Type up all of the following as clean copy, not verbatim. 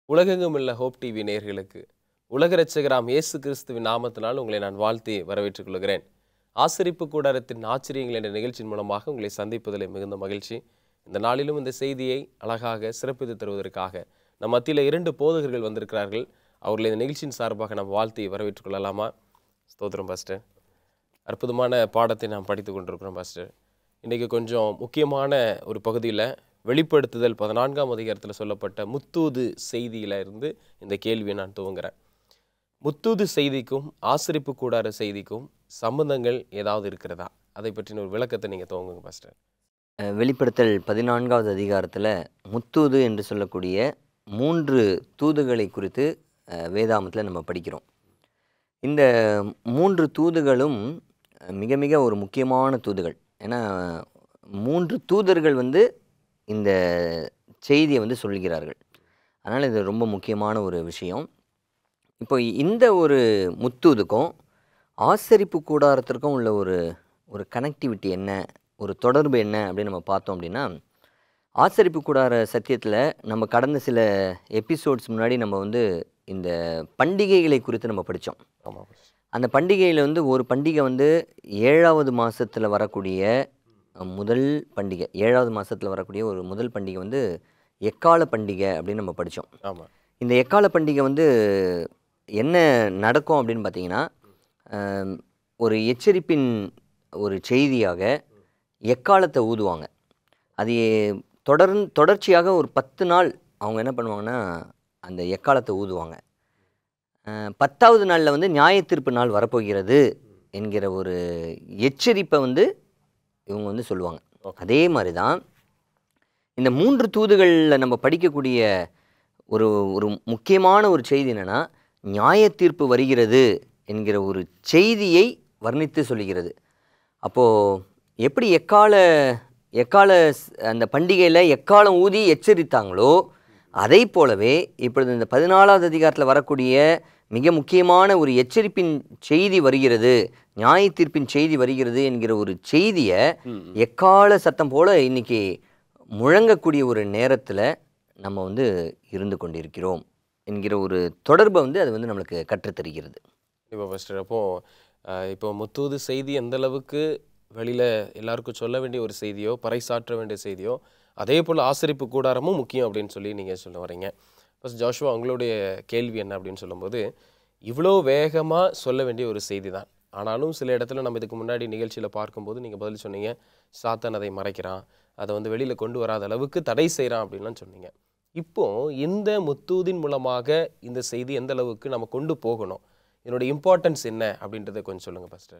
உலகெங்கும் உள்ள hope TV நேயர்களுக்கு உலக இரட்சகராம் இயேசு கிறிஸ்துவின் நாமத்தினால் உங்களை நான் வாழ்த்தி வரவேற்றுக் கொள்கிறேன். ஆசரிப்பு கூடாரத்தின் ஆச்சரியங்கள் என்ற நிகழ்ச்சியின் மூலமாக உங்களை சந்திப்பதில் மிகுந்த மகிழ்ச்சி. இந்த நாளிலும் இந்த செய்தியை அழகாக சிறப்பித்து தருவதற்காக நம் மத்தியில் 2 போதகர்கள் வந்திருக்கிறார்கள். அவர்களை இந்த நிகழ்ச்சியின் சார்பாக நாம் வாழ்த்தி வரவேற்றுக் கொள்ளலாமா? ஸ்தோத்திரம் பாஸ்டர். அற்புதமான பாடத்தை நாம் படித்து கொண்டிருக்கிறோம் பாஸ்டர். இன்றைக்கி கொஞ்சம் முக்கியமான ஒரு பகுதியில் வெளிப்படுத்துதல் 14ஆம் அதிகாரத்தில் சொல்லப்பட்ட முத்தூது செய்தியில் இருந்து இந்த கேள்வியை நான் துவங்குறேன். முத்தூது செய்திக்கும் ஆசரிப்பு கூடார செய்திக்கும் சம்பந்தங்கள் ஏதாவது இருக்கிறதா? அதை பற்றின ஒரு விளக்கத்தை நீங்கள் துவங்குங்க பாஸ்டர். வெளிப்படுத்தல் 14வது அதிகாரத்தில் முத்தூது என்று சொல்லக்கூடிய 3 தூதுகளை குறித்து வேதாமத்தில் நம்ம படிக்கிறோம். இந்த 3 தூதுகளும் மிக மிக ஒரு முக்கியமான தூதுகள். ஏன்னா 3 தூதர்கள் இந்த செய்தியை சொல்கிறார்கள். அதனால் இது ரொம்ப முக்கியமான ஒரு விஷயம். இப்போ இந்த ஒரு முத்தூதுக்கும் ஆசரிப்பு கூடாரத்திற்கும் உள்ள ஒரு கனெக்டிவிட்டி என்ன, ஒரு தொடர்பு என்ன அப்படின்னு நம்ம பார்த்தோம் அப்படின்னா, ஆசரிப்பு கூடார சத்தியத்தில் நம்ம கடந்த சில எபிசோட்ஸ் முன்னாடி நம்ம இந்த பண்டிகைகளை குறித்து நம்ம படித்தோம். அந்த பண்டிகையில் ஒரு பண்டிகை 7வது மாதத்தில் வரக்கூடிய முதல் பண்டிகை, 7வது மாதத்தில் வரக்கூடிய ஒரு முதல் பண்டிகை எக்கால பண்டிகை அப்படின்னு நம்ம படித்தோம். ஆமாம். இந்த எக்கால பண்டிகை என்ன நடக்கும் அப்படின்னு பார்த்தீங்கன்னா, ஒரு எச்சரிப்பின் ஒரு செய்தியாக எக்காலத்தை ஊதுவாங்க. அது தொடர்ச்சியாக ஒரு 10 நாள் அவங்க என்ன பண்ணுவாங்கன்னா அந்த எக்காலத்தை ஊதுவாங்க. 10வது நாளில் நியாயத்தீர்ப்பு நாள் வரப்போகிறது என்கிற ஒரு எச்சரிப்பை இவங்க சொல்லுவாங்க. அதே மாதிரி தான் இந்த 3 தூதுகளில் நம்ம படிக்கக்கூடிய ஒரு முக்கியமான ஒரு செய்தி என்னென்னா, நியாயத்தீர்ப்பு வருகிறது என்கிற ஒரு செய்தியை வர்ணித்து சொல்லுகிறது. அப்போது எப்படி எக்கால அந்த பண்டிகையில் எக்காலம் ஊதி எச்சரித்தாங்களோ, அதை போலவே இப்பொழுது இந்த 14வது அதிகாரத்தில் வரக்கூடிய மிக முக்கியமான ஒரு எச்சரிப்பின் செய்தி வருகிறது, நியாய தீர்ப்பின் செய்தி வருகிறது என்கிற ஒரு செய்தியை எக்கால சத்தம் போல இன்னைக்கு முழங்கக்கூடிய ஒரு நேரத்தில் நம்ம இருந்து கொண்டிருக்கிறோம் என்கிற ஒரு தொடர்பை அது நம்மளுக்கு கற்றுத்தருகிறது. இப்போ ஃபஸ்ட்டு இப்போ முத்தூது செய்தி எந்த அளவுக்கு வெளியில் எல்லாருக்கும் சொல்ல வேண்டிய ஒரு செய்தியோ, பறைசாற்ற வேண்டிய செய்தியோ, அதே போல் ஆசரிப்பு கூடாரமும் முக்கியம் அப்படின்னு சொல்லி நீங்கள் சொல்ல வரீங்க. ஃபஸ்ட் ஜோஷுவா, உங்களுடைய கேள்வி என்ன அப்படின்னு சொல்லும்போது, இவ்வளோ வேகமாக சொல்ல வேண்டிய ஒரு செய்தி தான். ஆனாலும் சில இடத்துல நம்ம இதுக்கு முன்னாடி நிகழ்ச்சியில் பார்க்கும்போது நீங்கள் பதில் சொன்னீங்க, சாத்தான் அதை மறைக்கிறான், அதை வெளியில் கொண்டு வராத அளவுக்கு தடை செய்கிறான் அப்படின்லாம் சொன்னீங்க. இப்போது இந்த முத்தூதின் மூலமாக இந்த செய்தி எந்த அளவுக்கு நம்ம கொண்டு போகணும், இதனுடைய இம்பார்ட்டன்ஸ் என்ன அப்படின்றத கொஞ்சம் சொல்லுங்கள் ஃபஸ்ட்டு.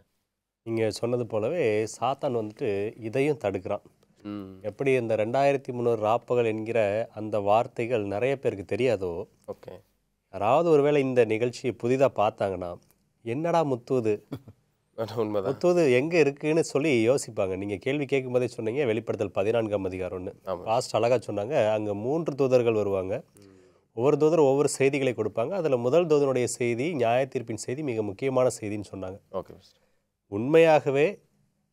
நீங்கள் சொன்னது போலவே சாத்தான் இதையும் தடுக்கிறான். எப்படி இந்த 2300 ராப்பகல் என்கிற அந்த வார்த்தைகள் நிறைய பேருக்கு தெரியாதோ, ஓகே, யாராவது ஒருவேளை இந்த நிகழ்ச்சியை புதிதாக பார்த்தாங்கன்னா, என்னடா முத்தூது, உண்மைதான், முத்தூது எங்கே இருக்குன்னு சொல்லி யோசிப்பாங்க. நீங்கள் கேள்வி கேட்கும்போதே சொன்னீங்க வெளிப்படுத்தல் 14ஆம் அதிகாரம்னு. லாஸ்ட் அழகாக சொன்னாங்க. அங்கே 3 தூதர்கள் வருவாங்க. ஒவ்வொரு தூதர் ஒவ்வொரு செய்திகளை கொடுப்பாங்க. அதில் முதல் தூதனுடைய செய்தி, நியாயத்தீர்ப்பின் செய்தி மிக முக்கியமான செய்தின்னு சொன்னாங்க. ஓகே. உண்மையாகவே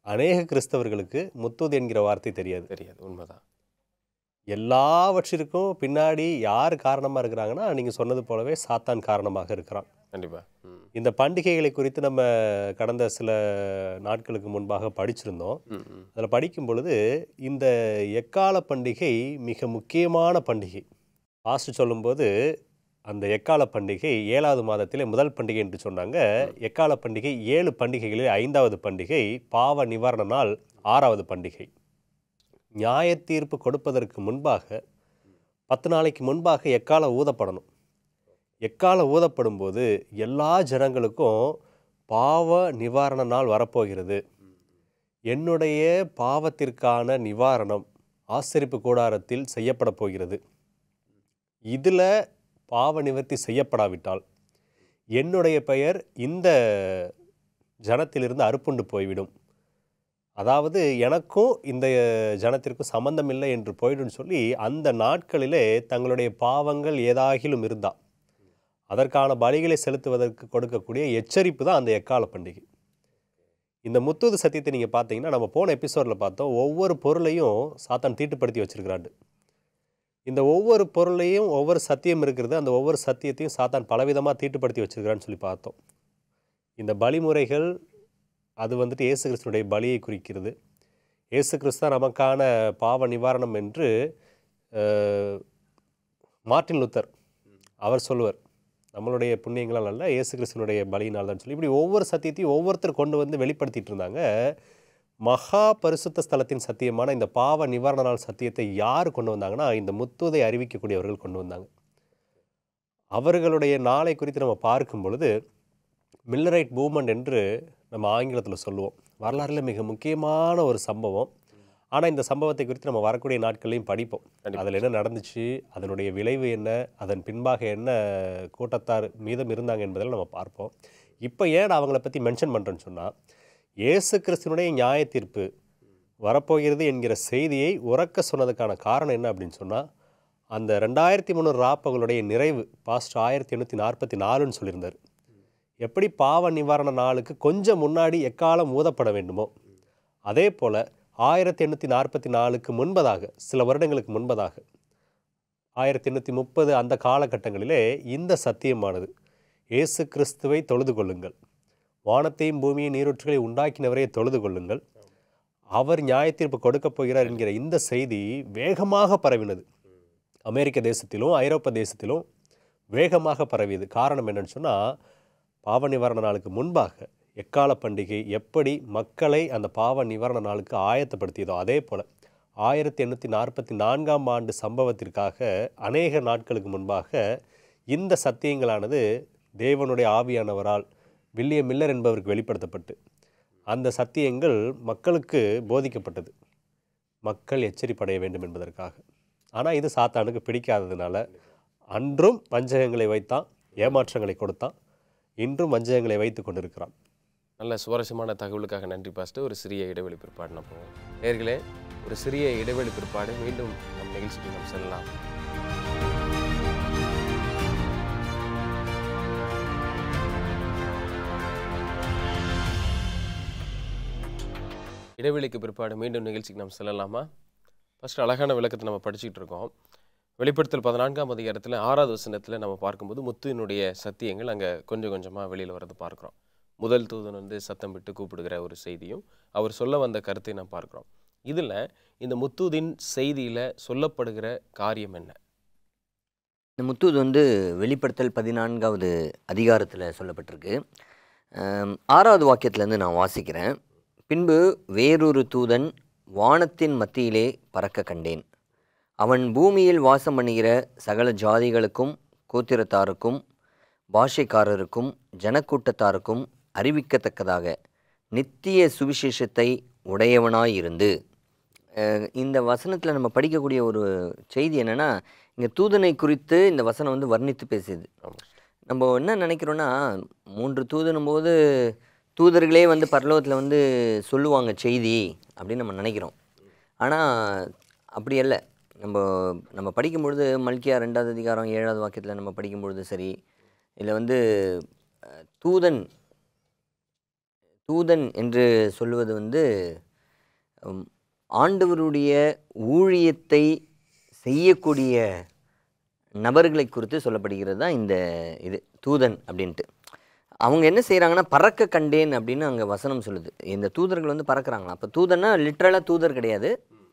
அநேக கிறிஸ்தவர்களுக்கு முத்தூது என்கிற வார்த்தை தெரியாது. உண்மைதான். எல்லாவற்றிற்கும் பின்னாடி யார் காரணமாக இருக்கிறாங்கன்னா, நீங்கள் சொன்னது போலவே சாத்தான் காரணமாக இருக்கிறான். கண்டிப்பாக. இந்த பண்டிகைகளை குறித்து நம்ம கடந்த சில நாட்களுக்கு முன்பாக படிச்சிருந்தோம். அதில் படிக்கும் பொழுது இந்த எக்கால பண்டிகை மிக முக்கியமான பண்டிகை. பாஸ்டர் சொல்லும்போது அந்த எக்கால பண்டிகை 7வது மாதத்திலே முதல் பண்டிகை என்று சொன்னாங்க. எக்கால பண்டிகை 7 பண்டிகைகளில் 5வது பண்டிகை, பாவ நிவாரண நாள் 6வது பண்டிகை. நியாய தீர்ப்பு கொடுப்பதற்கு முன்பாக 10 நாளைக்கு முன்பாக எக்காலம் ஊதப்படணும். எக்காலம் ஊதப்படும் போது எல்லா ஜனங்களுக்கும் பாவ நிவாரண நாள் வரப்போகிறது, என்னுடைய பாவத்திற்கான நிவாரணம் ஆசரிப்பு கூடாரத்தில் செய்யப்பட போகிறது, இதில் பாவ நிவர்த்தி செய்யப்படாவிட்டால் என்னுடைய பெயர் இந்த ஜனத்திலிருந்து அறுப்புண்டு போய்விடும், அதாவது எனக்கும் இந்த ஜனத்திற்கும் சம்பந்தம் இல்லை என்று போய்டுன்னு சொல்லி அந்த நாட்களிலே தங்களுடைய பாவங்கள் ஏதாகிலும் இருந்தால் அதற்கான பலிகளை செலுத்துவதற்கு கொடுக்கக்கூடிய எச்சரிப்பு தான் அந்த எக்கால பண்டிகை. இந்த முத்தூது சத்தியத்தை நீங்கள் பார்த்தீங்கன்னா, நம்ம போன எபிசோடில் பார்த்தோம், ஒவ்வொரு பொருளையும் சாத்தான் தீட்டுப்படுத்தி வச்சிருக்கிறாண்டு. இந்த ஒவ்வொரு பொருளையும் ஒவ்வொரு சத்தியம் இருக்கிறது. அந்த ஒவ்வொரு சத்தியத்தையும் சாத்தான் பலவிதமாக தீட்டுப்படுத்தி வச்சிருக்கிறான்னு சொல்லி பார்த்தோம். இந்த பலிமுறைகள் அது வந்துட்டு இயேசு கிறிஸ்துனுடைய பலியை குறிக்கிறது. இயேசு கிறிஸ்து தான் நமக்கான பாவ நிவாரணம் என்று மார்ட்டின் லூத்தர் அவர் சொல்லுவார். நம்மளுடைய புண்ணியங்களால் அல்ல, இயேசு கிறிஸ்துனுடைய பலியினால் தான் சொல்லி இப்படி ஒவ்வொரு சத்தியத்தையும் ஒவ்வொருத்தர் கொண்டு வந்து வெளிப்படுத்திட்டு இருந்தாங்க. மகா பரிசுத்த ஸ்தலத்தின் சத்தியமான இந்த பாவ நிவாரண நாள் சத்தியத்தை யார் கொண்டு வந்தாங்கன்னா, இந்த முத்துவதை அறிவிக்கக்கூடியவர்கள் கொண்டு வந்தாங்க. அவர்களுடைய நாளை குறித்து நம்ம பார்க்கும் பொழுது மில்லரைட் மூவ்மெண்ட் என்று நம்ம ஆங்கிலத்தில் சொல்லுவோம். வரலாறில் மிக முக்கியமான ஒரு சம்பவம். ஆனால் இந்த சம்பவத்தை குறித்து நம்ம வரக்கூடிய நாட்கள்லையும் படிப்போம். அதில் என்ன நடந்துச்சு, அதனுடைய விளைவு என்ன, அதன் பின்பாக என்ன கூட்டத்தார் மீதம் இருந்தாங்க என்பதெல்லாம் நம்ம பார்ப்போம். இப்போ ஏன் அவங்கள பற்றி மென்ஷன் பண்ணுறேன்னு சொன்னால், இயேசு கிறிஸ்துனுடைய நியாய தீர்ப்பு வரப்போகிறது என்கிற செய்தியை உறக்க சொன்னதுக்கான காரணம் என்ன அப்படின்னு சொன்னால், அந்த 2300 ராப்பகளுடைய நிறைவு பாஸ்ட் 1844ன்னு சொல்லியிருந்தார். எப்படி பாவ நிவாரண நாளுக்கு கொஞ்சம் முன்னாடி எக்காலம் ஊதப்பட வேண்டுமோ, அதே போல் 1844க்கு முன்பதாக, சில வருடங்களுக்கு முன்பதாக 1830 அந்த காலகட்டங்களிலே இந்த சத்தியமானது, இயேசு கிறிஸ்துவை தொழுது கொள்ளுங்கள், வானத்தையும் பூமியை நீரூற்றுகளை உண்டாக்கினவரை தொழுது கொள்ளுங்கள், அவர் நியாயத்தீர்ப்பு கொடுக்கப் போகிறார் என்கிற இந்த செய்தி வேகமாக பரவினது. அமெரிக்க தேசத்திலும் ஐரோப்பா தேசத்திலும் வேகமாக பரவியது. காரணம் என்னன்னு சொன்னால், பாவ நிவாரண நாளுக்கு முன்பாக எக்கால பண்டிகை எப்படி மக்களை அந்த பாவ நிவாரண நாளுக்கு ஆயத்தப்படுத்தியதோ, அதே போல் 1844ஆம் ஆண்டு சம்பவத்திற்காக அநேக நாட்களுக்கு முன்பாக இந்த சத்தியங்களானது தேவனுடைய ஆவியானவரால் வில்லியம் மில்லர் என்பவருக்கு வெளிப்படுத்தப்பட்டு அந்த சத்தியங்கள் மக்களுக்கு போதிக்கப்பட்டது, மக்கள் எச்சரிப்படைய வேண்டும் என்பதற்காக. ஆனால் இது சாத்தானுக்கு பிடிக்காததுனால அன்றும் வஞ்சகங்களை வைத்தான், ஏமாற்றங்களை கொடுத்தான், இன்றும் வஞ்சகங்களை வைத்து கொண்டிருக்கிறான். நல்ல சுவாரஸ்யமான தகவலுக்காக நன்றி பாஸ்டர். ஒரு சிறிய இடைவெளி பிற்பாடு நம்ம போவோம். நேயர்களே, ஒரு சிறிய இடைவெளி பிற்பாடு மீண்டும் நம் நிகழ்ச்சிக்கு நாம் செல்லலாம். இடைவெளிக்கு பிற்பாடு மீண்டும் நிகழ்ச்சிக்கு நாம் செல்லலாமா? ஃபஸ்ட்டு அழகான விளக்கத்தை நம்ம படிச்சுக்கிட்டு இருக்கோம். வெளிப்படுத்தல் 14ஆம் அதிகாரத்தில் 6வது வசனத்தில் நம்ம பார்க்கும்போது முத்துவினுடைய சத்தியங்கள் அங்கே கொஞ்சம் கொஞ்சமாக வெளியில் வரது பார்க்குறோம். முதல் தூதன் வந்து சத்தம் விட்டு கூப்பிடுகிற ஒரு செய்தியும் அவர் சொல்ல வந்த கருத்தை நாம் பார்க்குறோம். இதில் இந்த முத்தூதின் செய்தியில் சொல்லப்படுகிற காரியம் என்ன? இந்த முத்தூது வந்து வெளிப்படுத்தல் 14வது அதிகாரத்தில் சொல்லப்பட்டிருக்கு. 6வது வாக்கியத்திலேருந்து நான் வாசிக்கிறேன். பின்பு வேறொரு தூதன் வானத்தின் மத்தியிலே பறக்க கண்டேன். அவன் பூமியில் வாசம் பண்ணுகிற சகல ஜாதிகளுக்கும் கோத்திரத்தாருக்கும் பாஷைக்காரருக்கும் ஜனக்கூட்டத்தாருக்கும் அறிவிக்கத்தக்கதாக நித்திய சுவிசேஷத்தை உடையவனாயிருந்து. இந்த வசனத்தில் நம்ம படிக்கக்கூடிய ஒரு செய்தி என்னென்னா, இங்கே தூதனை குறித்து இந்த வசனம் வந்து வர்ணித்து பேசுது. நம்ம என்ன நினைக்கிறோன்னா, 3 தூதனும் போது தூதர்களே வந்து பரலோகத்தில் வந்து சொல்லுவாங்க செய்தி அப்படின்னு நம்ம நினைக்கிறோம். ஆனால் அப்படி அல்ல. நம்ம படிக்கும்பொழுது மல்கியா 2வது அதிகாரம் 7வது வாக்கியத்தில் நம்ம படிக்கும்பொழுது சரி, இல்லை வந்து தூதன் என்று சொல்லுவது வந்து ஆண்டவருடைய ஊழியத்தை செய்யக்கூடிய நபர்களை குறித்து சொல்லப்படுகிறது தான் இந்த இது தூதன் அப்படின்ட்டு. அவங்க என்ன செய்கிறாங்கன்னா, பறக்க கண்டேன் அப்படின்னு அங்கே வசனம் சொல்லுது. இந்த தூதர்கள் வந்து பறக்கிறாங்களா? அப்போ தூதன்னா லிட்ரலாக தூதர் கிடையாது.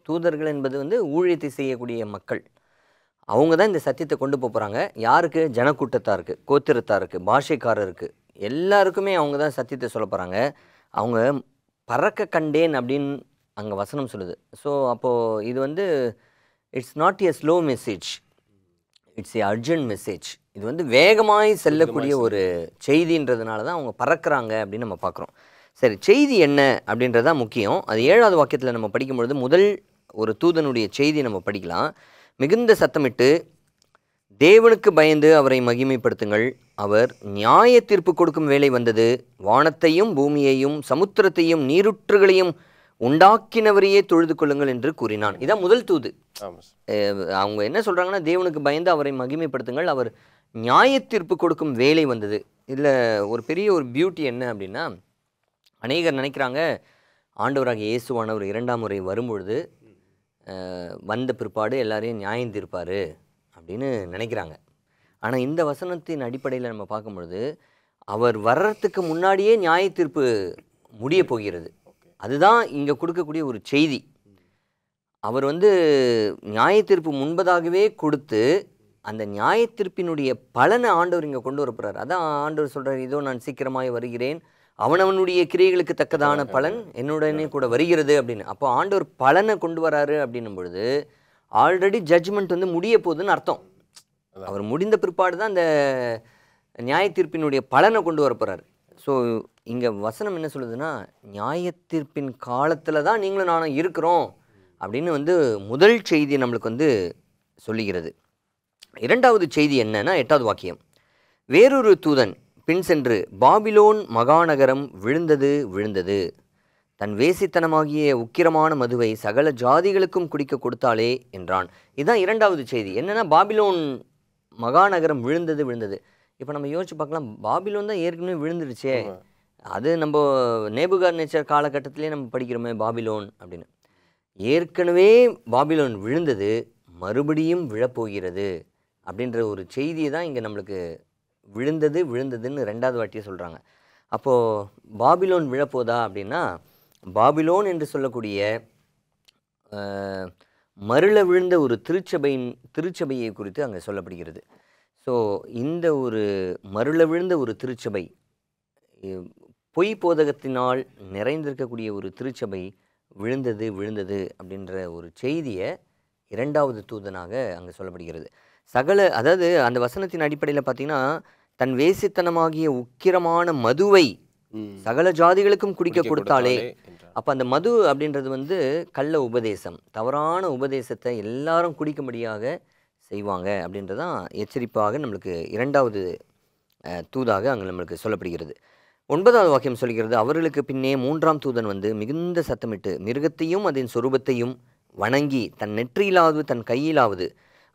தூதர்கள் என்பது வந்து ஊழியத்தை செய்யக்கூடிய மக்கள். அவங்க தான் இந்த சத்தியத்தை கொண்டு போகிறாங்க. யாருக்கு? ஜனக்கூட்டத்தாருக்கு, கோத்திரத்தாருக்கு, பாஷைக்காரருக்கு, எல்லாருக்குமே அவங்க தான் சத்தியத்தை சொல்ல போகிறாங்க. அவங்க பறக்க கண்டேன் அப்படின்னு அங்கே வசனம் சொல்லுது. ஸோ அப்போது இது வந்து it's not a slow message, it's a urgent message. இது வந்து வேகமாய் செல்லக்கூடிய ஒரு செய்தின்றதுனால தான் அவங்க பறக்கிறாங்க அப்படின்னு நம்ம பார்க்குறோம். சரி, செய்தி என்ன அப்படின்றதான் முக்கியம். அது 7வது வாக்கியத்தில் நம்ம படிக்கும்பொழுது முதல் ஒரு தூதனுடைய செய்தி நம்ம படிக்கலாம். மிகுந்த சத்தமிட்டு தேவனுக்கு பயந்து அவரை மகிமைப்படுத்துங்கள், அவர் நியாய தீர்ப்பு கொடுக்கும் வேலை வந்தது, வானத்தையும் பூமியையும் சமுத்திரத்தையும் நீருற்றுகளையும் உண்டாக்கினவரையே தொழுது கொள்ளுங்கள் என்று கூறினான். இதான் முதல் தூது. அவங்க என்ன சொல்கிறாங்கன்னா, தேவனுக்கு பயந்து அவரை மகிமைப்படுத்துங்கள், அவர் நியாய தீர்ப்பு கொடுக்கும் வேலை வந்தது. இதில் ஒரு பெரிய ஒரு பியூட்டி என்ன அப்படின்னா, அநேகர் நினைக்கிறாங்க ஆண்டவராக இயேசுவானவர் 2ஆம் முறை வரும்பொழுது வந்த பிற்பாடு எல்லாரையும் நியாயம் தீர்ப்பார் அப்படின்னு நினைக்கிறாங்க. ஆனால் இந்த வசனத்தின் அடிப்படையில் நம்ம பார்க்கும்பொழுது அவர் வர்றதுக்கு முன்னாடியே நியாய தீர்ப்பு முடிய போகிறது. அதுதான் இங்கே கொடுக்கக்கூடிய ஒரு செய்தி. அவர் நியாய தீர்ப்பு முன்பதாகவே கொடுத்து அந்த நியாய தீர்ப்பினுடைய பலனை ஆண்டவர் இங்கே கொண்டு வரப்படுறார். அதான் ஆண்டவர் சொல்கிறார், இதோ நான் சீக்கிரமாய் வருகிறேன், அவனவனுடைய கிரியைகளுக்கு தக்கதான பலன் என்னுடனே கூட வருகிறது அப்படின்னு. அப்போ ஆண்டவர் பலனை கொண்டு வராரு அப்படின்னும் பொழுது ஆல்ரெடி ஜட்ஜ்மெண்ட் முடிய போகுதுன்னு அர்த்தம். அவர் முடிந்த பிற்பாடு தான் அந்த நியாய தீர்ப்பினுடைய பலனை கொண்டு வரப்போறாரு. ஸோ இங்கே வசனம் என்ன சொல்லுதுன்னா, நியாய தீர்ப்பின் காலத்தில் தான் நீங்களும் நானும் இருக்கிறோம் அப்படின்னு முதல் செய்தி நம்மளுக்கு சொல்லுகிறது. இரண்டாவது செய்தி என்னன்னா 8வது வாக்கியம், வேறொரு தூதன் பின் சென்று பாபிலோன் மகாநகரம் விழுந்தது விழுந்தது, தன் வேசித்தனமாகிய உக்கிரமான மதுவை சகல ஜாதிகளுக்கும் குடிக்க கொடுத்தாளே என்றான். இதுதான் இரண்டாவது செய்தி. என்னன்னா பாபிலோன் மகாநகரம் விழுந்தது விழுந்தது. இப்போ நம்ம யோசிச்சு பார்க்கலாம், பாபிலோன் தான் ஏற்கனவே விழுந்துடுச்சே. அது நம்ம நேபுகாத்நேச்சர் காலகட்டத்திலே நம்ம படிக்கிறோமே பாபிலோன் அப்படின்னு. ஏற்கனவே பாபிலோன் விழுந்தது, மறுபடியும் விழப்போகிறது அப்படின்ற ஒரு செய்தியை தான் இங்கே நம்மளுக்கு விழுந்தது விழுந்ததுன்னு 2வது வாட்டியே சொல்கிறாங்க. அப்போது பாபிலோன் விழப்போதா அப்படின்னா, பாபிலோன் என்று சொல்லக்கூடிய மருள விழுந்த ஒரு திருச்சபையை குறித்து அங்கே சொல்லப்படுகிறது. ஸோ இந்த ஒரு மருள விழுந்த ஒரு திருச்சபை, பொய் போதகத்தினால் நிறைந்திருக்கக்கூடிய ஒரு திருச்சபை விழுந்தது விழுந்தது அப்படின்ற ஒரு செய்தியை 2வது தூதனாக அங்கே சொல்லப்படுகிறது. அதாவது அந்த வசனத்தின் அடிப்படையில் பார்த்தீங்கன்னா, தன் வேசித்தனமாகிய உக்கிரமான மதுவை சகல ஜாதிகளுக்கும் குடிக்க கொடுத்தாலே. அப்போ அந்த மது அப்படின்றது கள்ள உபதேசம், தவறான உபதேசத்தை எல்லாரும் குடிக்கும்படியாக செய்வாங்க அப்படின்றதான் எச்சரிப்பாக நம்மளுக்கு 2வது தூதாக அங்கே நம்மளுக்கு சொல்லப்படுகிறது. 9வது வாக்கியம் சொல்கிறது, அவர்களுக்கு பின்னே 3ஆம் தூதன் மிகுந்த சத்தமிட்டு மிருகத்தையும் அதன் சொரூபத்தையும் வணங்கி தன் நெற்றியிலாவது தன் கையிலாவது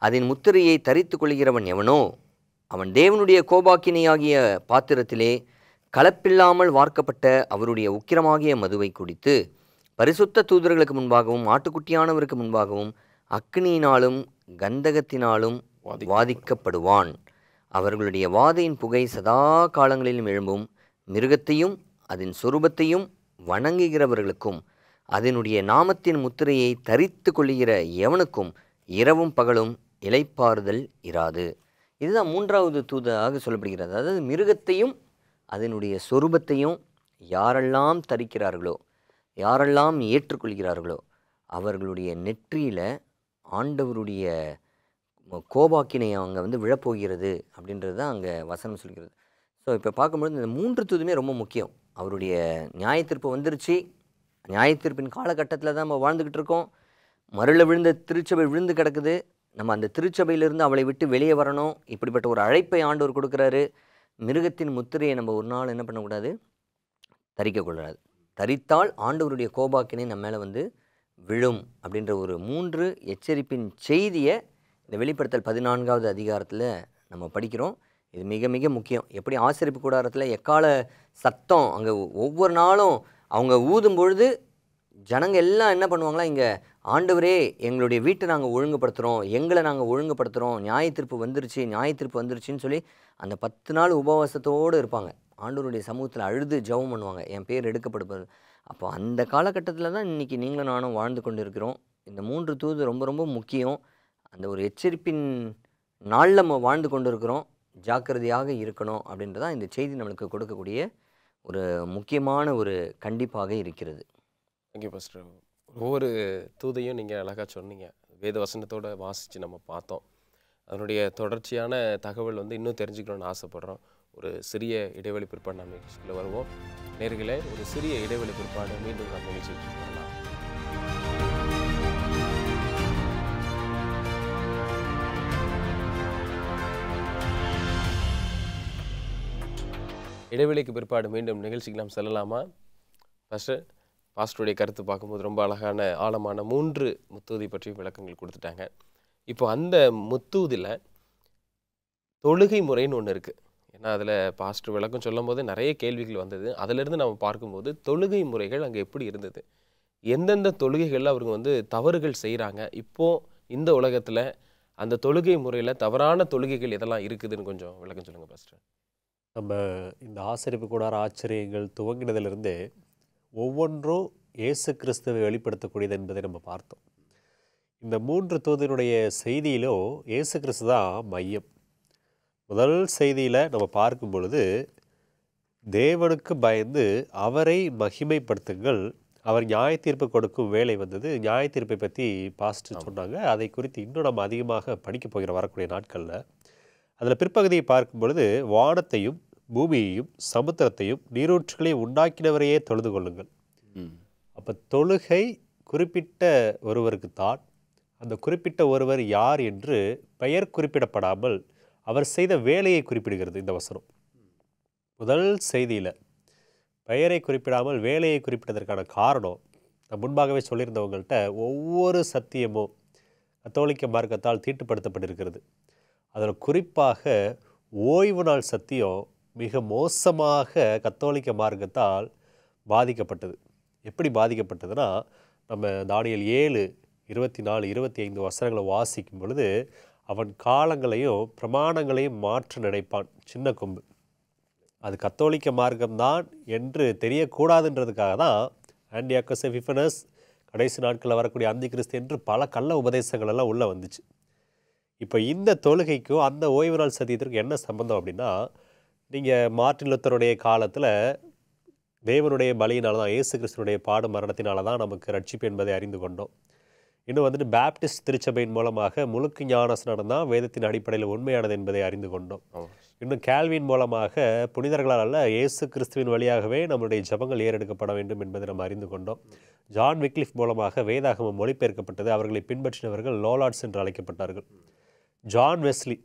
அதன் முத்திரையை தரித்து கொள்கிறவன் எவனோ அவன் தேவனுடைய கோபாக்கினையாகிய பாத்திரத்திலே கலப்பில்லாமல் வார்க்கப்பட்ட அவருடைய உக்கிரமாகிய மதுவை குடித்து பரிசுத்த தூதர்களுக்கு முன்பாகவும் ஆட்டுக்குட்டியானவருக்கு முன்பாகவும் அக்னியினாலும் கந்தகத்தினாலும் வாதிக்கப்படுவான். அவர்களுடைய வாதையின் புகை சதா காலங்களிலும் எழும்பும். மிருகத்தையும் அதன் சொரூபத்தையும் வணங்குகிறவர்களுக்கும் அதனுடைய நாமத்தின் முத்திரையை தரித்து கொள்ளுகிற எவனுக்கும் இரவும் பகலும் இளைப்பாறுதல் இராது. இதுதான் 3வது தூதாக சொல்லப்படுகிறது. அதாவது மிருகத்தையும் அதனுடைய சொரூபத்தையும் யாரெல்லாம் தரிக்கிறார்களோ, யாரெல்லாம் ஏற்றுக்கொள்கிறார்களோ அவர்களுடைய நெற்றியில் ஆண்டவருடைய கோபாக்கினை அங்கே விழப்போகிறது அப்படின்றது தான் அங்கே வசனம் சொல்கிறது. ஸோ இப்போ பார்க்கும்போது இந்த 3 தூதுமே ரொம்ப முக்கியம். அவருடைய நியாயத்தீர்ப்பு வந்துருச்சு, நியாயத்தீர்ப்பின் காலகட்டத்தில் தான் நம்ம வாழ்ந்துக்கிட்டு இருக்கோம். மருள விழுந்த திருச்சபை விழுந்து கிடக்குது, நம்ம அந்த திருச்சபையிலிருந்து அவளை விட்டு வெளியே வரணும். இப்படிப்பட்ட ஒரு அழைப்பை ஆண்டவர் கொடுக்குறாரு. மிருகத்தின் முத்திரையை நம்ம ஒரு நாள் என்ன பண்ணக்கூடாது, தரிக்கக்கூடாது. தரித்தால் ஆண்டவருடைய கோபாக்கினை நம்ம மேலே விழும் அப்படின்ற ஒரு 3 எச்சரிப்பின் செய்தியை இந்த வெளிப்படுத்தல் 14வது அதிகாரத்தில் நம்ம படிக்கிறோம். இது மிக மிக முக்கியம். எப்படி ஆசரிப்பு கூடாரத்தில் எக்கால சத்தம் அங்கே ஒவ்வொரு நாளும் அவங்க ஊதும் பொழுது ஜனங்க எல்லாம் என்ன பண்ணுவாங்களா, இங்கே ஆண்டவரே எங்களுடைய வீட்டை நாங்கள் ஒழுங்குபடுத்துகிறோம், எங்களை நாங்கள் ஒழுங்குபடுத்துகிறோம், நியாயத்தீர்ப்பு வந்துருச்சுன்னு சொல்லி அந்த 10 நாள் உபவாசத்தோடு இருப்பாங்க. ஆண்டவருடைய சமூகத்தில் அழுது ஜெபம் பண்ணுவாங்க, என் பேர் எடுக்கப்படுவது. அப்போ அந்த காலகட்டத்தில் தான் இன்றைக்கி நீங்களும் நானும் வாழ்ந்து கொண்டு இருக்கிறோம். இந்த 3 தூது ரொம்ப ரொம்ப முக்கியம். அந்த ஒரு எச்சரிப்பின் நாளில் நம்ம வாழ்ந்து கொண்டு இருக்கிறோம். ஜாக்கிரதையாக இருக்கணும் அப்படின்றதான் இந்த செய்தி நம்மளுக்கு கொடுக்கக்கூடிய ஒரு முக்கியமான ஒரு கண்டிப்பாக இருக்கிறது. Thank you pastor. ஒவ்வொரு தூதையும் நீங்கள் அழகாக சொன்னீங்க, வேத வசனத்தோடு வாசித்து நம்ம பார்த்தோம். அதனுடைய தொடர்ச்சியான தகவல் இன்னும் தெரிஞ்சுக்கணும்னு ஆசைப்படுறோம். ஒரு சிறிய இடைவெளி பிற்பாடு நம்ம நிகழ்ச்சிக்குள்ள வருவோம். நேர்களே, ஒரு சிறிய இடைவெளி பிற்பாடு மீண்டும் நம்ம நிகழ்ச்சிக்கு வரலாம். இடைவெளிக்கு பிற்பாடு மீண்டும் நிகழ்ச்சிக்கு நாம் செல்லலாமா? பாஸ்டருடைய கருத்து பார்க்கும்போது ரொம்ப அழகான ஆழமான 3 முத்தூதி பற்றி விளக்கங்கள் கொடுத்துட்டாங்க. இப்போ அந்த முத்தூதில் தொழுகை முறைன்னு ஒன்று இருக்குது. ஏன்னா அதில் பாஸ்டர் விளக்கம் சொல்லும் போது நிறைய கேள்விகள் வந்தது. அதிலிருந்து நம்ம பார்க்கும்போது தொழுகை முறைகள் அங்கே எப்படி இருந்தது, எந்தெந்த தொழுகைகளில் அவங்க வந்து தவறுகள் செய்கிறாங்க, இப்போ இந்த உலகத்தில் அந்த தொழுகை முறையில் தவறான தொழுகைகள் எதெல்லாம் இருக்குதுன்னு கொஞ்சம் விளக்கம் சொல்லுங்கள் பாஸ்டர். நம்ம இந்த ஆசரிப்பு கூடார ஆச்சரியங்கள் துவங்கினதிலிருந்தே ஒவ்வொன்றும் இயேசு கிறிஸ்துவை வெளிப்படுத்தக்கூடியது என்பதை நம்ம பார்த்தோம். இந்த 3 தூதருடைய செய்தியிலும் இயேசு கிறிஸ்து தான் மையம். முதல் செய்தியில் நம்ம பார்க்கும் பொழுது தேவனுக்கு பயந்து அவரை மகிமைப்படுத்துங்கள், அவர் நியாய தீர்ப்பு கொடுக்கும் வேலை வந்தது. நியாய தீர்ப்பை பற்றி பாஸ்டர் சொன்னாங்க. அதை குறித்து இன்னும் நம்ம அதிகமாக படிக்க போகிற வரக்கூடிய நாட்களில் அதில் பிற்பகுதியை பார்க்கும் பொழுது வானத்தையும் பூமியையும் சமுத்திரத்தையும் நீரூற்றுகளையும் உண்டாக்கினவரையே தொழுது கொள்ளுங்கள். அப்போ தொழுகை குறிப்பிட்ட ஒருவருக்கு தான். அந்த குறிப்பிட்ட ஒருவர் யார் என்று பெயர் குறிப்பிடப்படாமல் அவர் செய்த வேலையை குறிப்பிடுகிறது இந்த வசனம். முதல் செய்தியில் பெயரை குறிப்பிடாமல் வேலையை குறிப்பிட்டதற்கான காரணம், நான் முன்பாகவே சொல்லியிருந்தவங்கள்ட்ட ஒவ்வொரு சத்தியமும் கத்தோலிக்க மார்க்கத்தால் தீட்டுப்படுத்தப்பட்டிருக்கிறது. அதில் குறிப்பாக ஓய்வு நாள் சத்தியம் மிக மோசமாக கத்தோலிக்க மார்க்கத்தால் பாதிக்கப்பட்டது. எப்படி பாதிக்கப்பட்டதுன்னா, நம்ம தானியேல் 7:24-25 வசனங்களை வாசிக்கும் பொழுது, அவன் காலங்களையும் பிரமாணங்களையும் மாற்ற நினைப்பான், சின்ன கொம்பு. அது கத்தோலிக்க மார்க்கம்தான் என்று தெரியக்கூடாதுன்றதுக்காக தான் ஆன்டியோக்கஸ் எபிஃபனஸ், கடைசி நாட்களில் வரக்கூடிய அந்தி கிறிஸ்து என்று பல கள்ள உபதேசங்கள் எல்லாம் உள்ளே வந்துச்சு. இப்போ இந்த தொழுகைக்கும் அந்த ஓய்வு நாள் சத்தியத்திற்கும் என்ன சம்பந்தம் அப்படின்னா, நீங்கள் மார்ட்டின் லூத்தருடைய காலத்தில் தேவனுடைய பலியினால தான், இயேசு கிறிஸ்துனுடைய பாடு மரணத்தினால தான் நமக்கு ரட்சிப்பு என்பதை அறிந்து கொண்டோம். இன்னும் வந்துட்டு பேப்டிஸ்ட் திருச்சபையின் மூலமாக முழுக்கு ஞானஸ்நானம் தான் வேதத்தின் அடிப்படையில் உண்மையானது என்பதை அறிந்து கொண்டோம். இன்னும் கேல்வின் மூலமாக புனிதர்களால் அல்ல, இயேசு கிறிஸ்துவின் வழியாகவே நம்முடைய ஜபங்கள் ஏறெடுக்கப்பட வேண்டும் என்பதை நம்ம அறிந்து கொண்டோம். ஜான் விக்லிஃப் மூலமாக வேதாகமம் மொழிபெயர்க்கப்பட்டது. அவர்களை பின்பற்றினவர்கள் லோலார்ட்ஸ் என்று அழைக்கப்பட்டார்கள். ஜான் வெஸ்லி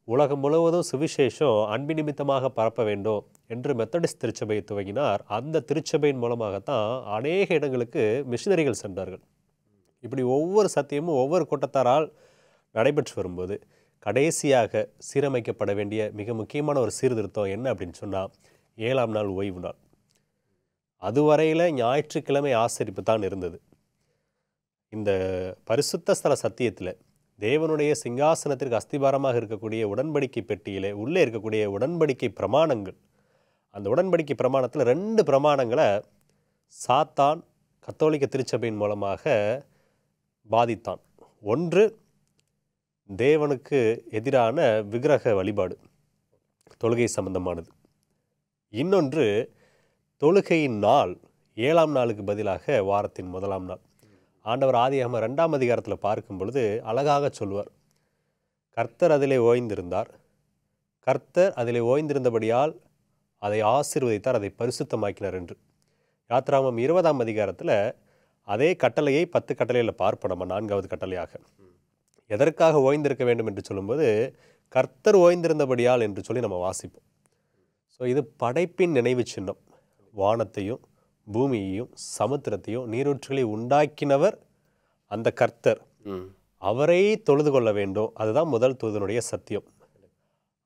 உலகம் முழுவதும் சுவிசேஷம் அன்பு நிமித்தமாக பரப்ப வேண்டும் என்று மெத்தடிஸ்ட் திருச்சபையை துவங்கினார். அந்த திருச்சபையின் மூலமாகத்தான் அநேக இடங்களுக்கு மிஷினரிகள் சென்றார்கள். இப்படி ஒவ்வொரு சத்தியமும் ஒவ்வொரு கூட்டத்தாரால் நடைபெற்று வரும்போது கடைசியாக சீரமைக்கப்பட வேண்டிய மிக முக்கியமான ஒரு சீர்திருத்தம் என்ன அப்படின்னு சொன்னால், 7ஆம் நாள் ஓய்வு நாள். அதுவரையில் ஞாயிற்றுக்கிழமை ஆசரிப்பு தான் இருந்தது. இந்த பரிசுத்த ஸ்தல சத்தியத்தில் தேவனுடைய சிங்காசனத்திற்கு அஸ்திபாரமாக இருக்கக்கூடிய உடன்படிக்கை பெட்டியிலே உள்ளே இருக்கக்கூடிய உடன்படிக்கை பிரமாணங்கள், அந்த உடன்படிக்கை பிரமாணத்தில் 2 பிரமாணங்களை சாத்தான் கத்தோலிக்க திருச்சபையின் மூலமாக பாதித்தான். ஒன்று, தேவனுக்கு எதிரான விக்கிரக வழிபாடு, தொழுகை சம்பந்தமானது. இன்னொன்று, தொழுகையின் நாள் 7ஆம் நாளுக்கு பதிலாக வாரத்தின் 1ஆம் நாள். ஆண்டவர் ஆதியாகமம் 2ஆம் அதிகாரத்தில் பார்க்கும் பொழுது அழகாக சொல்வார், கர்த்தர் அதிலே ஓய்ந்திருந்தார், கர்த்தர் அதிலே ஓய்ந்திருந்தபடியால் அதை ஆசீர்வதித்தார், அதை பரிசுத்தமாக்கினார் என்று. யாத்ராகமம் 20ஆம் அதிகாரத்தில் அதே கட்டளையை 10 கட்டளையில் பார்ப்போம் நம்ம 4வது கட்டளையாக. எதற்காக ஓய்ந்திருக்க வேண்டும் என்று சொல்லும்போது கர்த்தர் ஓய்ந்திருந்தபடியால் என்று சொல்லி நம்ம வாசிப்போம். ஸோ இது படைப்பின் நினைவு சின்னம். வானத்தையும் பூமியையும் சமுத்திரத்தையும் நீரூற்றுகளை உண்டாக்கினவர் அந்த கர்த்தர், அவரை தொழுது கொள்ள வேண்டும். அதுதான் முதல் தூதனுடைய சத்தியம்.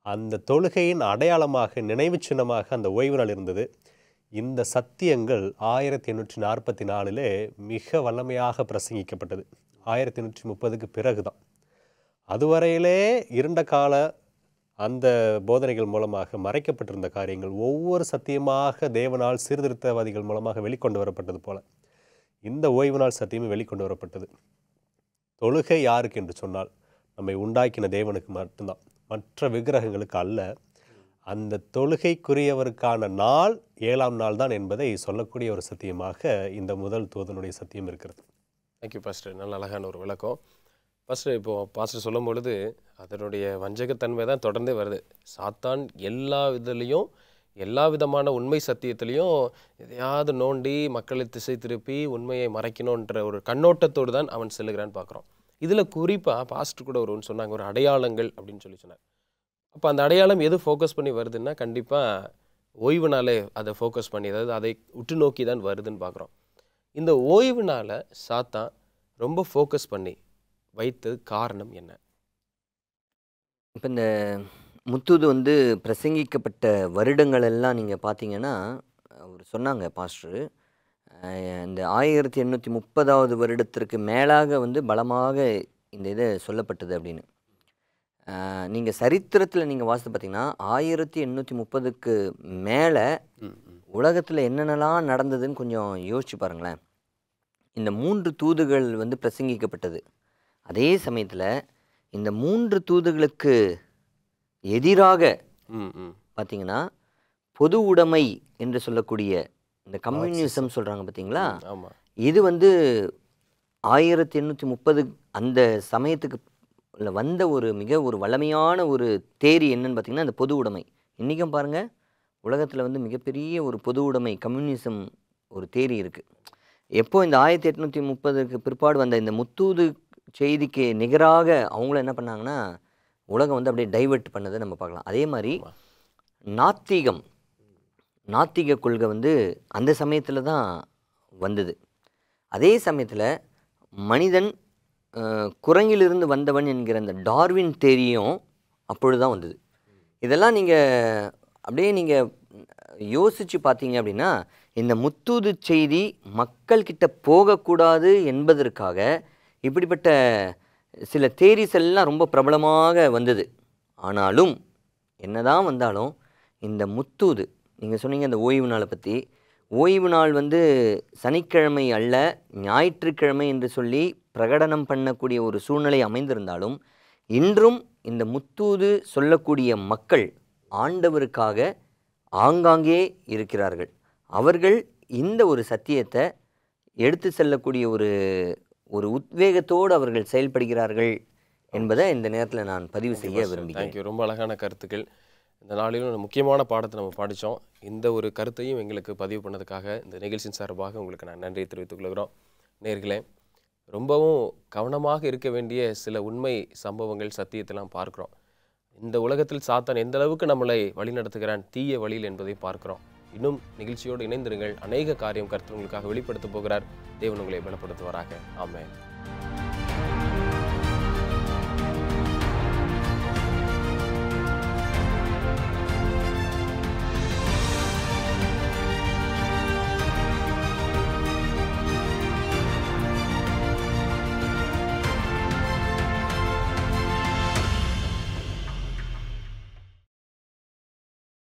அந்த தொழுகையின் அடையாளமாக நினைவு சின்னமாக அந்த ஓய்வு நாள் இருந்தது. இந்த சத்தியங்கள் 1844 மிக வல்லமையாக பிரசங்கிக்கப்பட்டது. 1830க்கு பிறகு தான். அதுவரையிலே இருண்ட கால அந்த போதனைகள் மூலமாக மறைக்கப்பட்டிருந்த காரியங்கள் ஒவ்வொரு சத்தியமாக தேவனால் சீர்திருத்தவாதிகள் மூலமாக வெளிக்கொண்டு வரப்பட்டது போல இந்த ஓய்வு நாள் சத்தியமும் வெளிக்கொண்டு வரப்பட்டது. தொழுகை யாருக்கு என்று சொன்னால் நம்மை உண்டாக்கின தேவனுக்கு மட்டும்தான், மற்ற விக்கிரகங்களுக்கு அல்ல. அந்த தொழுகைக்குரியவருக்கான நாள் 7ஆம் நாள் தான் என்பதை சொல்லக்கூடிய ஒரு சத்தியமாக இந்த முதல் தூதனுடைய சத்தியம் இருக்கிறது. தேங்க்யூ பாஸ்டர், நல்ல அழகான ஒரு விளக்கம். பாஸ்டர், இப்போது பாஸ்டர் சொல்லும் பொழுது அதனுடைய வஞ்சகத்தன்மை தான் தொடர்ந்தே வருது. சாத்தான் எல்லா இதுலேயும் எல்லா விதமான உண்மை சத்தியத்திலையும் எதையாவது நோண்டி மக்களை திசை திருப்பி உண்மையை மறைக்கணுன்ற ஒரு கண்ணோட்டத்தோடு தான் அவன் செல்லுகிறான்னு பார்க்குறோம். இதில் குறிப்பாக பாஸ்டர் கூட ஒன்று சொன்னாங்க, ஒரு அடையாளங்கள் அப்படின்னு சொல்லி சொன்னாங்க. அப்போ அந்த அடையாளம் எது ஃபோக்கஸ் பண்ணி வருதுன்னா கண்டிப்பாக ஓய்வு நாளே அதை ஃபோக்கஸ் பண்ணி, அதாவது அதை உற்று நோக்கி தான் வருதுன்னு பார்க்குறோம். இந்த ஓய்வு நாளை சாத்தான் ரொம்ப ஃபோக்கஸ் பண்ணி வைத்தது காரணம் என்ன? இப்போ இந்த முத்தூது வந்து பிரசங்கிக்கப்பட்ட வருடங்கள் எல்லாம் நீங்கள் பார்த்தீங்கன்னா, அவர் சொன்னாங்க பாஸ்டர், இந்த 1830வது வருடத்திற்கு மேலாக வந்து பலமாக இந்த இது சொல்லப்பட்டது அப்படின்னு. நீங்கள் சரித்திரத்தில் நீங்கள் வாசித்து பார்த்தீங்கன்னா 1830க்கு மேலே உலகத்தில் என்னென்னலாம் நடந்ததுன்னு கொஞ்சம் யோசிச்சு பாருங்களேன். இந்த 3 தூதுகள் வந்து பிரசங்கிக்கப்பட்டது. அதே சமயத்தில் இந்த 3 தூதுகளுக்கு எதிராக பார்த்தீங்கன்னா பொது உடைமை என்று சொல்லக்கூடிய இந்த கம்யூனிசம் சொல்கிறாங்க பார்த்தீங்களா, இது வந்து 1830 அந்த சமயத்துக்கு வந்த ஒரு வல்லமையான ஒரு தேரி என்னன்னு பார்த்தீங்கன்னா இந்த பொது உடைமை. இன்றைக்கும் பாருங்கள், உலகத்தில் வந்து மிகப்பெரிய ஒரு பொது உடைமை கம்யூனிசம் ஒரு தேரி இருக்குது. எப்போ இந்த 1830க்கு பிற்பாடு வந்த இந்த முத்தூது செய்திக்கு நிகராக அவங்களும் என்ன பண்ணாங்கன்னா உலகம் வந்து அப்படியே டைவெர்ட் பண்ணதை நம்ம பார்க்கலாம். அதே மாதிரி நாத்திக கொள்கை வந்து அந்த சமயத்தில் தான் வந்தது. அதே சமயத்தில் மனிதன் குரங்கிலிருந்து வந்தவன் என்கிற அந்த டார்வின் தேரியும் அப்பொழுது தான் வந்தது. இதெல்லாம் நீங்கள் யோசித்து பார்த்தீங்க அப்படின்னா இந்த முத்தூது செய்தி மக்கள்கிட்ட போகக்கூடாது என்பதற்காக இப்படிப்பட்ட சில தேரிஸ் எல்லாம் ரொம்ப பிரபலமாக வந்தது. ஆனாலும் என்னதான் வந்தாலும் இந்த முத்தூது, நீங்கள் சொன்னீங்க அந்த ஓய்வு நாளை பற்றி, ஓய்வு நாள் வந்து சனிக்கிழமை அல்ல ஞாயிற்றுக்கிழமை என்று சொல்லி பிரகடனம் பண்ணக்கூடிய ஒரு சூழ்நிலை அமைந்திருந்தாலும் இன்றும் இந்த முத்தூது சொல்லக்கூடிய மக்கள் ஆண்டவருக்காக ஆங்காங்கே இருக்கிறார்கள். அவர்கள் இந்த ஒரு சத்தியத்தை எடுத்து செல்லக்கூடிய ஒரு உத்வேகத்தோடு அவர்கள் செயல்படுகிறார்கள் என்பதை இந்த நேரத்தில் நான் பதிவு செய்ய விரும்புகிறேன். தேங்க்யூ. ரொம்ப அழகான கருத்துக்கள். இந்த நாளிலும் முக்கியமான பாடத்தை நம்ம படித்தோம். இந்த ஒரு கருத்தையும் எங்களுக்கு பதிவு பண்ணதுக்காக இந்த நிகழ்ச்சியின் சார்பாக உங்களுக்கு நான் நன்றியை தெரிவித்துக் கொள்கிறோம். நேயர்களே, ரொம்பவும் கவனமாக இருக்க வேண்டிய சில உண்மை சம்பவங்கள் சத்தியத்தெல்லாம் பார்க்குறோம். இந்த உலகத்தில் சாத்தான் எந்த அளவுக்கு நம்மளை வழிநடத்துகிறான் தீய வழியில் என்பதை பார்க்குறோம். இன்னும் நிகழ்ச்சியோடு இணைந்திருங்கள். அநேக காரியம் கர்த்தர் உங்களுக்காக வெளிப்படுத்த போகிறார். தேவன் உங்களை பலப்படுத்துவாராக. ஆமென்.